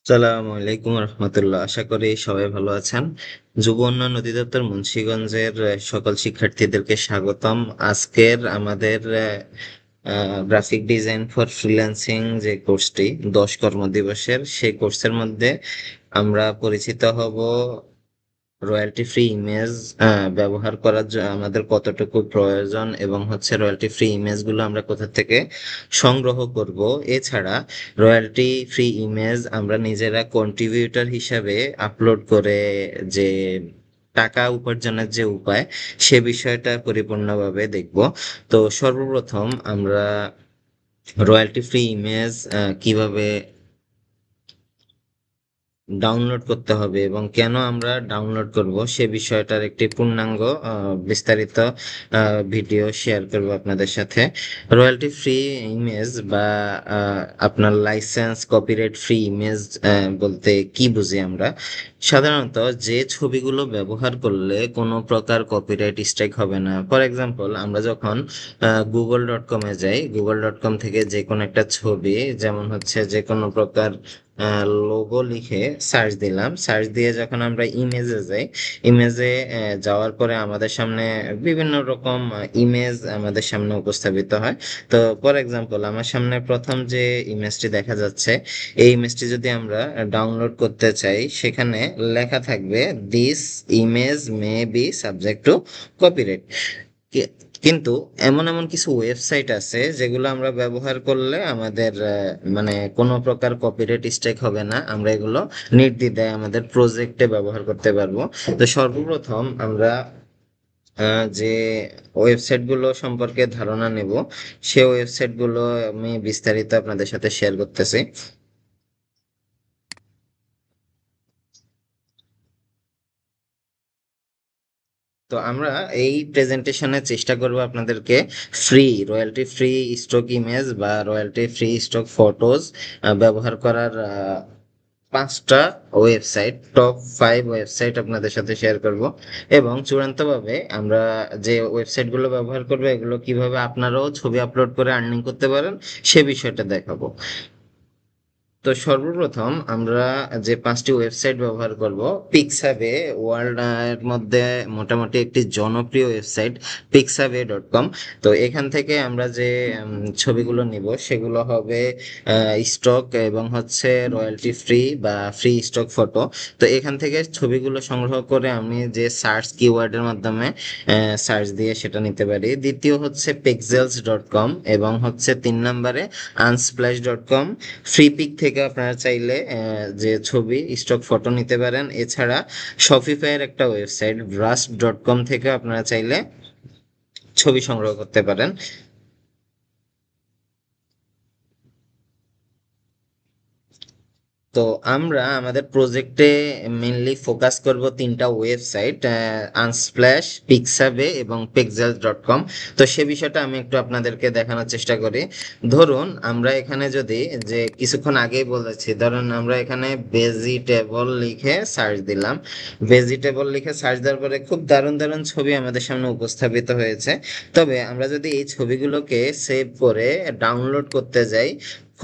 আসসালামু আলাইকুম রহমতুল্লাহ। আশা করি সবাই ভালো আছেন। যুব উন্নয়ন অধিদপ্তর মুন্সিগঞ্জের সকল শিক্ষার্থীদেরকে স্বাগতম। আজকের আমাদের গ্রাফিক ডিজাইন ফর ফ্রিল্যান্সিং যে কোর্সটি 10 কর্মদিবসের, সেই কোর্সের মধ্যে আমরা পরিচিত হব রয়্যালটি ফ্রি ইমেজ ব্যবহার করার আমাদের কতটুকু প্রয়োজন, এবং হচ্ছে রয়্যালটি ফ্রি ইমেজগুলো আমরা কোথা থেকে সংগ্রহ করব। এছাড়া রয়্যালটি ফ্রি ইমেজ আমরা নিজেরা কন্ট্রিবিউটর হিসাবে আপলোড করে যে টাকা উপার্জনের যে উপায়, সে বিষয়টা পরিপূর্ণভাবে দেখব। তো সর্বপ্রথম আমরা রয়্যালটি ফ্রি ইমেজ কিভাবে ডাউনলোড করতে হবে এবং কেন আমরা ডাউনলোড করব সে বিষয়টার একটি পূর্ণাঙ্গ বিস্তারিত ভিডিও শেয়ার করব আপনাদের সাথে। রয়্যালটি ফ্রি ইমেজ বা আপনার লাইসেন্স কপিরাইট ফ্রি ইমেজ বলতে কি বুঝি আমরা? সাধারণত যে ছবিগুলো ব্যবহার করলে কোনো প্রকার কপিরাইট স্ট্রাইক হবে না। ফর এক্সাম্পল, আমরা যখন google.com-এ যাই, google.com থেকে যে কোনো একটা ছবি, যেমন হচ্ছে যে কোনো প্রকার লোগো লিখে সার্চ দিলাম। সার্চ দিয়ে যখন আমরা ইমেজে যাই, ইমেজে যাওয়ার পরে আমাদের সামনে বিভিন্ন রকম ইমেজ আমাদের সামনে উপস্থাপিত হয়। তো ফর এক্সাম্পল, আমার সামনে প্রথম যে ইমেজটি দেখা যাচ্ছে, এই ইমেজটি যদি আমরা ডাউনলোড করতে চাই, সেখানে লেখা থাকবে this image may be subject to copyright. কিন্তু এমন এমন কিছু ওয়েবসাইট আছে যেগুলো আমরা ব্যবহার করলে আমাদের মানে কোনো প্রকার কপিরাইট স্ট্রাইক হবে না, আমরা এগুলো নির্দ্বিধায় আমাদের প্রজেক্টে ব্যবহার করতে পারবো। তো সর্বপ্রথম আমরা যে ওয়েবসাইটগুলো সম্পর্কে ধারণা নেব, সে ওয়েবসাইটগুলো আমি বিস্তারিত আপনাদের সাথে শেয়ার করতেছি। তো আমরা এই প্রেজেন্টেশনে চেষ্টা করব আপনাদেরকে রয়্যালটি ফ্রি স্টক ইমেজ বা রয়্যালটি ফ্রি স্টক ফটোজ ব্যবহার করার 5টা ওয়েবসাইট, টপ 5 ওয়েবসাইট আপনাদের সাথে শেয়ার করব। এবং চূড়ান্তভাবে আমরা যে ওয়েবসাইটগুলো ব্যবহার করবো, এগুলো কিভাবে আপনারাও ছবি আপলোড করে আর্নিং করতে পারেন সে বিষয়টা দেখাবো। তো সর্বপ্রথম আমরা যে 5টি ওয়েবসাইট ব্যবহার করব, পিক্সাবে ওয়ার্ল্ড এর মধ্যে মোটামুটি একটি জনপ্রিয় ওয়েবসাইট pixabay.com। তো এখান থেকে আমরা যে ছবিগুলো নিব সেগুলো হবে স্টক এবং হচ্ছে রয়্যালটি ফ্রি বা ফ্রি স্টক ফটো। তো এখান থেকে ছবিগুলো সংগ্রহ করে আমি যে সার্চ কিওয়ার্ডের মাধ্যমে সার্চ দিয়ে সেটা নিতে পারি। দ্বিতীয় হচ্ছে pexels.com, এবং হচ্ছে 3 নম্বরে unsplash.com। ফ্রি পিক থেকে আপনারা চাইলে যে ছবি স্টক ফটো নিতে পারেন। এছাড়া শপিফাইয়ের একটা ওয়েবসাইট ব্রাস্ট.com থেকে আপনারা চাইলে ছবি সংগ্রহ করতে পারেন। তো আমরা আমাদের প্রজেক্টে মেইনলি ফোকাস করব 3টা ওয়েবসাইট, আনস্প্ল্যাশ, পিক্সাবে এবং pexels.com। তো সে বিষয়টা আমি একটু আপনাদেরকে দেখানোর চেষ্টা করি। ধরুন আমরা এখানে যদি, যে কিছুক্ষণ আগেই বলেছি, ধরুন আমরা এখানে ভেজিটেবল লিখে সার্চ দিলাম। ভেজিটেবল লিখে সার্চ দেওয়ার পরে খুব দারুণ দারুণ ছবি আমাদের সামনে উপস্থাপিত হয়েছে। তবে আমরা যদি এই ছবিগুলোকে সেভ করে ডাউনলোড করতে যাই,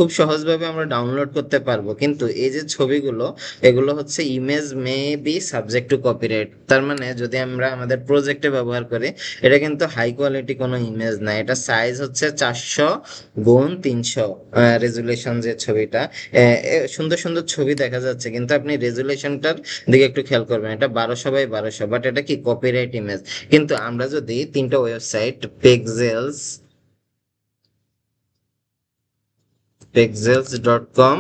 খুব সহজভাবে আমরা ডাউনলোড করতে পারবো, কিন্তু এই যে ছবিগুলো, এগুলো হচ্ছে image may be subject to copyright. তার মানে যদি আমরা আমাদের প্রজেক্টে ব্যবহার করি, এটা কিন্তু হাই কোয়ালিটি কোনো ইমেজ না। এটা সাইজ হচ্ছে 400 × 300 রেজুলেশন। যে ছবিটা সুন্দর সুন্দর ছবি দেখা যাচ্ছে, কিন্তু আপনি রেজুলেশনটার দিকে একটু খেয়াল করবেন, এটা 1200 × 1200, বাট এটা কি কপিরাইট ইমেজ। কিন্তু আমরা যদি 3টা website pexels.com,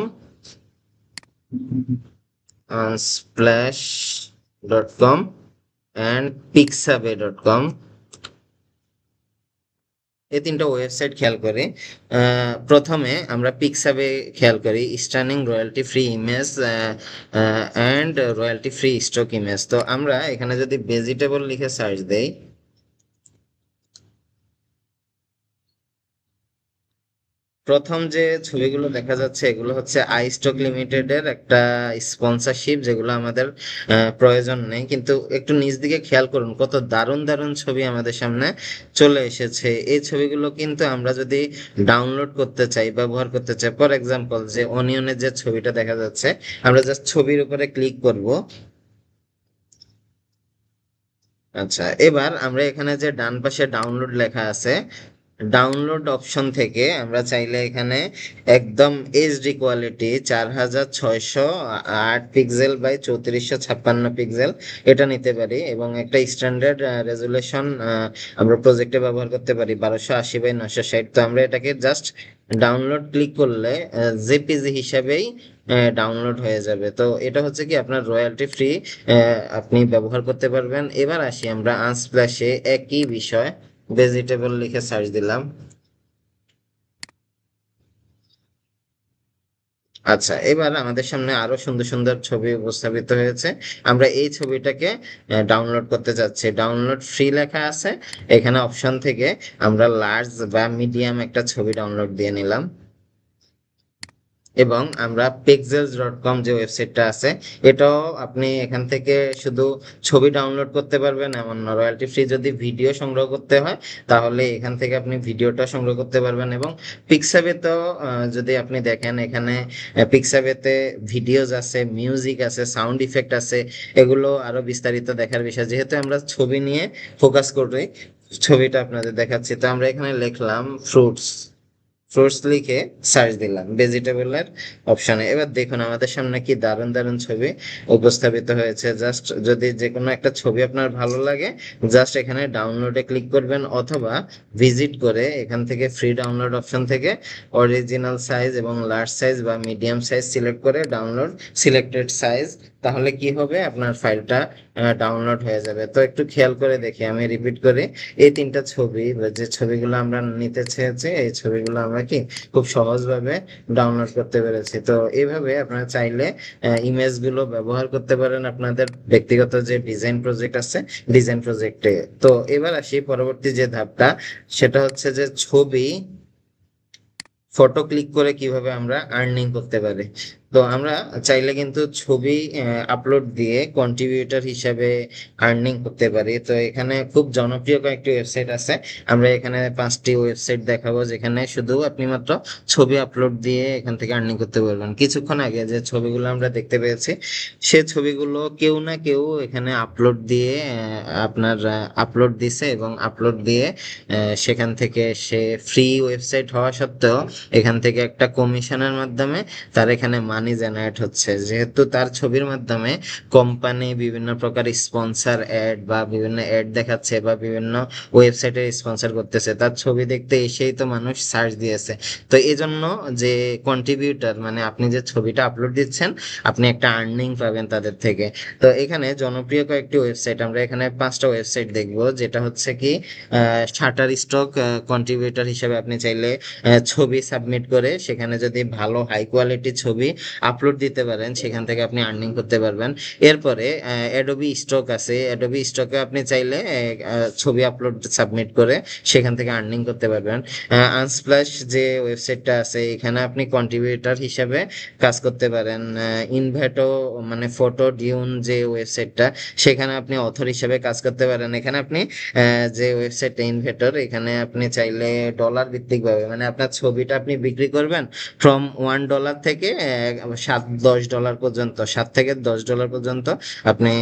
unsplash.com and pixabay.com, এই 3টা ওয়েবসাইট খেয়াল করি। প্রথমে আমরা পিক্সাবে খেয়াল করি, stunning royalty free image and royalty free stock image. তো আমরা এখানে যদি ভেজিটেবল লিখে সার্চ দেই, প্রথম যে ছবিগুলো দেখা যাচ্ছে এগুলো হচ্ছে আইস্টক লিমিটেডের একটা স্পন্সরশিপ, যেগুলো আমাদের প্রয়োজন নেই, কিন্তু একটু নিচ দিকে খেয়াল করুন কত দারুণ দারুণ ছবি আমাদের সামনে চলে এসেছে। এই ছবিগুলো কিন্তু আমরা যদি ডাউনলোড করতে চাই, ব্যবহার করতে চাই, ফর এক্সাম্পল যে অনিয়নের যে ছবিটা দেখা যাচ্ছে, আমরা জাস্ট ছবির উপরে ক্লিক করব। আচ্ছা, এবার আমরা এখানে যে ডান পাশে ডাউনলোড লেখা আছে, ডাউনলোড অপশন থেকে আমরা চাইলে এখানে একদম HD quality 4608 pixel by 3456 pixel এটা নিতে পারি, এবং একটা স্ট্যান্ডার্ড রেজুলেশন আমরা প্রজেক্টে ব্যবহার করতে পারি 1280 বাই 960। তো আমরা এটাকে জাস্ট ডাউনলোড ক্লিক করলে জেপিজি হিসাবেই ডাউনলোড হয়ে যাবে। তো এটা হচ্ছে কি আপনার রয়্যালটি ফ্রি, আপনি ব্যবহার করতে পারবেন। এবার আসি আমরা আনস্প্ল্যাশে একই বিষয় ভেজিটেবল লিখে সার্চ দিলাম। আচ্ছা, এবার আমাদের সামনে আরো সুন্দর সুন্দর ছবি উপস্থাপিত হয়েছে। আমরা এই ছবিটাকে ডাউনলোড করতে চাচ্ছি, ডাউনলোড ফ্রি লেখা আছে, এখানে অপশন থেকে আমরা লার্জ বা মিডিয়াম একটা ছবি ডাউনলোড দিয়ে নিলাম। এবং আমরা pexels.com যে ওয়েবসাইটটা আছে, এটাও আপনি এখান থেকে শুধু ছবি ডাউনলোড করতে পারবেন এমন না, রয়্যালটি ফ্রি যদি ভিডিও সংগ্রহ করতে হয় তাহলে এখান থেকে আপনি ভিডিওটা সংগ্রহ করতে পারবেন। এবং পিক্সাবেতেও যদি আপনি দেখেন, এখানে পিক্সাবেতে ভিডিওজ আছে, মিউজিক আছে, সাউন্ড ইফেক্ট আছে, এগুলো আরো বিস্তারিত দেখার বিষয়। যেহেতু আমরা ছবি নিয়ে ফোকাস করি, ছবিটা আপনাদের দেখাচ্ছি। তো আমরা এখানে লিখলাম ফ্রুটস, ফ্রুটস লিখে সার্চ দিলাম ভেজিটেবলের অপশনে। এবার দেখুন আমাদের সামনে কি দারুণ দারুণ ছবি উপস্থাপিত হয়েছে। জাস্ট যদি যে কোনো একটা ছবি আপনার ভালো লাগে, জাস্ট এখানে ডাউনলোডে ক্লিক করবেন, অথবা ভিজিট করে এখান থেকে ফ্রি ডাউনলোড অপশন থেকে অরিজিনাল সাইজ এবং লার্জ সাইজ বা মিডিয়াম সাইজ সিলেক্ট করে ডাউনলোড সিলেক্টেড সাইজ, তাহলে কি হবে আপনার ফাইলটা ডাউনলোড হয়ে যাবে। তো একটু খেয়াল করে দেখি, আমি রিপিট করি, এই তিনটা ছবি বা যে ছবিগুলো আমরা নিতে চেয়েছি, এই ছবিগুলো আমরা কি খুব সহজভাবে ডাউনলোড করতে পেরেছি। তো এইভাবে আপনারা চাইলে ইমেজগুলো ব্যবহার করতে পারেন আপনাদের ব্যক্তিগত যে ডিজাইন প্রজেক্ট আছে, ডিজাইন প্রজেক্টে। তো এবার আসি পরবর্তী যে ধাপটা, সেটা হচ্ছে যে ছবি ফটো ক্লিক করে কিভাবে আমরা আর্নিং করতে পারি। তো আমরা চাইলে কিন্তু ছবি আপলোড দিয়ে কন্ট্রিবিউটর হিসাবে আর্নিং করতে পারি। তো এখানে খুব জনপ্রিয় কয়েকটি ওয়েবসাইট আছে, আমরা এখানে 5টি ওয়েবসাইট দেখাবো যেখানে শুধু আপনি মাত্র ছবি আপলোড দিয়ে এখান থেকে আর্নিং করতে পারবেন। কিছুক্ষণ আগে যে ছবিগুলো আমরা দেখতে পেয়েছি, সে ছবিগুলো কেউ না কেউ এখানে আপলোড দিয়ে আপনার আপলোড দিছে, এবং আপলোড দিয়ে সেখান থেকে সে ফ্রি ওয়েবসাইট হওয়া সত্ত্বেও এখান থেকে একটা কমিশনের মাধ্যমে তার এখানে মানি জেনারেট হচ্ছে। যেহেতু তার ছবির মাধ্যমে কোম্পানি বিভিন্ন প্রকার স্পন্সর অ্যাড বা বিভিন্ন অ্যাড দেখাচ্ছে বা বিভিন্ন ওয়েবসাইটে স্পন্সর করতেছে, তার ছবি দেখতে এসেই তো মানুষ সার্চ দিয়েছে। তো এই জন্য যে কন্ট্রিবিউটর, মানে আপনি যে ছবিটা আপলোড দিচ্ছেন, আপনি একটা আর্নিং পাবেন তাদের থেকে। তো এখানে জনপ্রিয় কয়েকটি ওয়েবসাইট, আমরা এখানে 5টা ওয়েবসাইট দেখবো, যেটা হচ্ছে কি শাটার স্টক কন্ট্রিবিউটর হিসেবে আপনি চাইলে ছবি সাবমিট করে সেখানে যদি ভালো হাই কোয়ালিটি ছবি আপলোড দিতে পারেন, সেখান থেকে আপনি আর্নিং করতে পারবেন। এরপরে অ্যাডোবি স্টক আছে, অ্যাডোবি স্টকে আপনি চাইলে ছবি আপলোড সাবমিট করে সেখান থেকে আর্নিং করতে পারবেন। আনস্প্ল্যাশ যে ওয়েবসাইটটা আছে, এখানে আপনি কন্ট্রিবিউটর হিসেবে কাজ করতে পারেন। ইনভেটো মানে ফটো ডিউন যে ওয়েবসাইটটা, সেখানে আপনি অথর হিসেবে কাজ করতে পারেন। এখানে আপনি যে ওয়েবসাইট ইনভেটর, এখানে আপনি চাইলে ডলার ভিত্তিক ভাবে, মানে আপনার ছবিটা আপনি বিক্রি করবেন ফ্রম $1 থেকে $7-10 পর্যন্ত, $7 থেকে $10 পর্যন্ত আপনি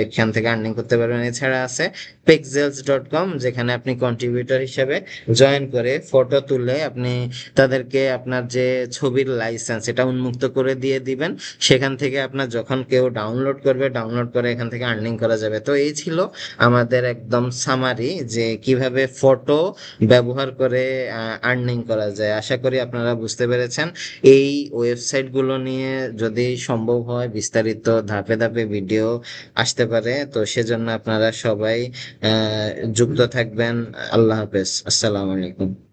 এখান থেকে আর্নিং করতে পারবেন। এছাড়া আছে pexels.com, যেখানে আপনি কন্ট্রিবিউটর হিসেবে জয়েন করে ফটো তুলে আপনি তাদেরকে আপনার যে ছবির লাইসেন্স এটা উন্মুক্ত করে দিয়ে দিবেন। সেখান থেকে আপনার যখন কেউ ডাউনলোড করবে, ডাউনলোড করে এখান থেকে আর্নিং করা যাবে। তো এই ছিল আমাদের একদম সামারি যে কিভাবে ফটো ব্যবহার করে আর্নিং করা যায়। আশা করি আপনারা বুঝতে পেরেছেন। এই ওয়েবসাইটগুলো নিয়ে যদি সম্ভব হয় বিস্তারিত ধাপে ধাপে ভিডিও আসতে পারে, তো সেজন্য আপনারা সবাই যুক্ত থাকবেন। আল্লাহ হাফেজ, আসসালামু আলাইকুম।